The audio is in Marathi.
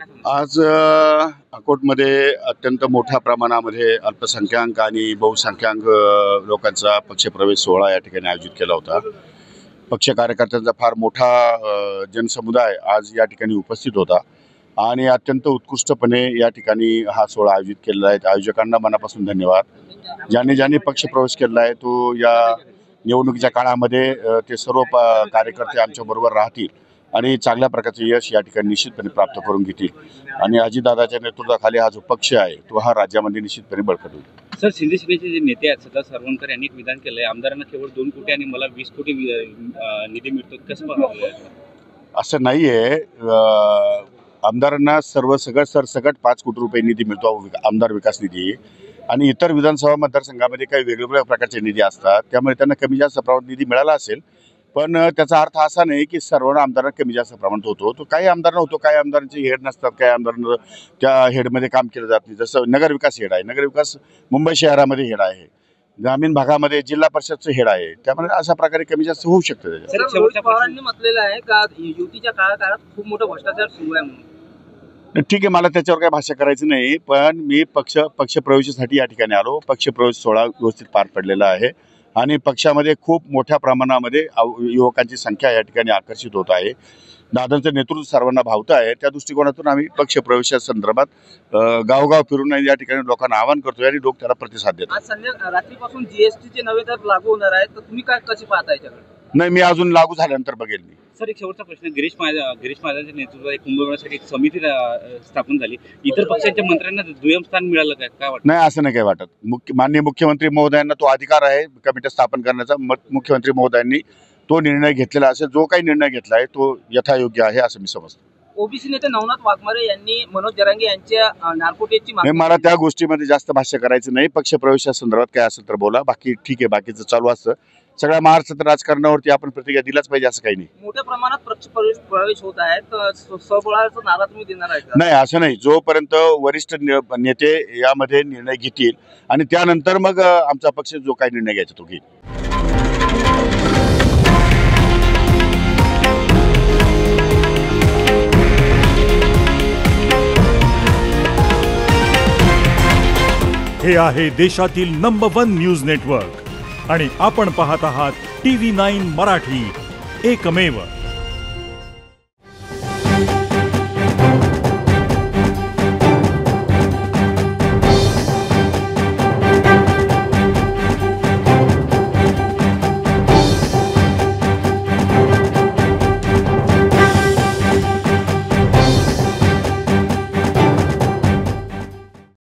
आज अकोटमध्ये अत्यंत मोठ्या प्रमाणामध्ये अल्पसंख्याक आणि बहुसंख्याक लोकांचा पक्षप्रवेश सोहळा या ठिकाणी आयोजित केला होता। पक्ष कार्यकर्त्यांचा फार मोठा जनसमुदाय आज या ठिकाणी उपस्थित होता आणि अत्यंत उत्कृष्टपणे या ठिकाणी हा सोहळा आयोजित केलेला आहे। आयोजकांना मनापासून धन्यवाद। ज्यांनी पक्षप्रवेश केला आहे तो या निवडणुकीच्या काळामध्ये ते सर्व कार्यकर्ते आमच्या बरोबर राहतील आणि चांगल्या प्रकारचे यश या ठिकाणी निश्चितपणे प्राप्त करून घेतील आणि अजितदादाच्या नेतृत्वाखाली हा जो पक्ष आहे तो हा राज्यामध्ये निश्चितपणे बळकट होईल। सर, शिंदे सेनेचे जे नेते आहेत सदा सरवणकर यांनी एक विधान केलंय, आमदारांना केवळ 2 कोटी आणि मला 20 कोटी निधी मिळतो, कसं पाहताय? असं नाहीये। आमदारांना सरसकट 5 कोटी रुपये निधी मिळतो, आमदार विकास निधी, आणि इतर विधानसभा मतदारसंघामध्ये काही वेगवेगळ्या प्रकारचे निधी असतात, त्यामुळे त्यांना कमी जास्त प्रमाणात निधी मिळाला असेल, पण त्याचा अर्थ असा नाही की सर्व आमदारांना कमी जास्त प्रमाणात होतो। तो काही आमदारांना होतो, काही आमदारांचे हेड नसतात, काही आमदारांना त्या हेडमध्ये काम केलं जात नाही। जसं नगरविकास हेड आहे, नगरविकास मुंबई शहरामध्ये हेड आहे, ग्रामीण भागामध्ये जिल्हा परिषदचं हेड आहे, त्यामुळे अशा प्रकारे कमी जास्त होऊ शकतं। पवारांनी म्हटलेलं आहे का युतीच्या काळात खूप मोठा भ्रष्टाचार सुरू आहे म्हणून। ठीक आहे, मला त्याच्यावर काही भाष्य करायचं नाही, पण मी पक्षप्रवेशासाठी या ठिकाणी आलो। पक्षप्रवेश सोहळा व्यवस्थित पार पडलेला आहे आणि पक्षामध्ये खूप मोठ्या प्रमाणामध्ये युवकांची संख्या या ठिकाणी आकर्षित होत आहे। दादांचं नेतृत्व सर्वांना भावतं आहे, त्या दृष्टिकोनातून आम्ही पक्षप्रवेशासंदर्भात गावगाव फिरून या ठिकाणी लोकांना आवाहन करतोय आणि लोक त्याला प्रतिसाद देतात। आज संध्या रात्रीपासून जीएसटीचे नवे दर लागू होणार आहेत, तर तुम्ही कसे पाहता याच्याकडे? नाही, मी अजून लागू झाल्यानंतर बघेल मी। सर, एक शेवटचा प्रश्न, गिरीश महाजनच्या नेतृत्वात एक कुंभमेळ्यासाठी एक समिती स्थापन झाली, इतर पक्षांच्या मंत्र्यांना दुय्यम स्थान मिळालं काय वाटतं? नाही, असं नाही काय वाटत। माननीय मुख्यमंत्री महोदयांना तो अधिकार आहे कमिटी स्थापन करण्याचा। मुख्यमंत्री महोदयांनी तो निर्णय घेतलेला असेल, जो काही निर्णय घेतला आहे तो यथायोग्य आहे असं मी समजतो। ओबीसी नेते नवनाथ वाघमारे यांनी मनोज जरांगे यांच्या नार्कोटिकची मागणी, मला त्या गोष्टीमध्ये जास्त भाष्य करायचं नाही। पक्षप्रवेशासंदर्भात काय असेल तर बोला, बाकी ठीक आहे, बाकीचं चालू असतं। सगळ्या महाराष्ट्रात राजकारणावरती आपण प्रतिक्रिया दिलाच पाहिजे असं काही नाही। मोठ्या प्रमाणात पक्षप्रवेश होत आहे, तर स्वबळाचा नारा तुम्ही देणार आहे का? नाही, असं नाही। जोपर्यंत वरिष्ठ नेते यामध्ये निर्णय घेतील आणि त्यानंतर मग आमचा पक्ष जो काही निर्णय घ्यायचा तो घेईल। हे आहे देशातील नंबर 1 न्यूज नेटवर्क आणि आपण पाहत आहात TV9 मराठी, एकमेव।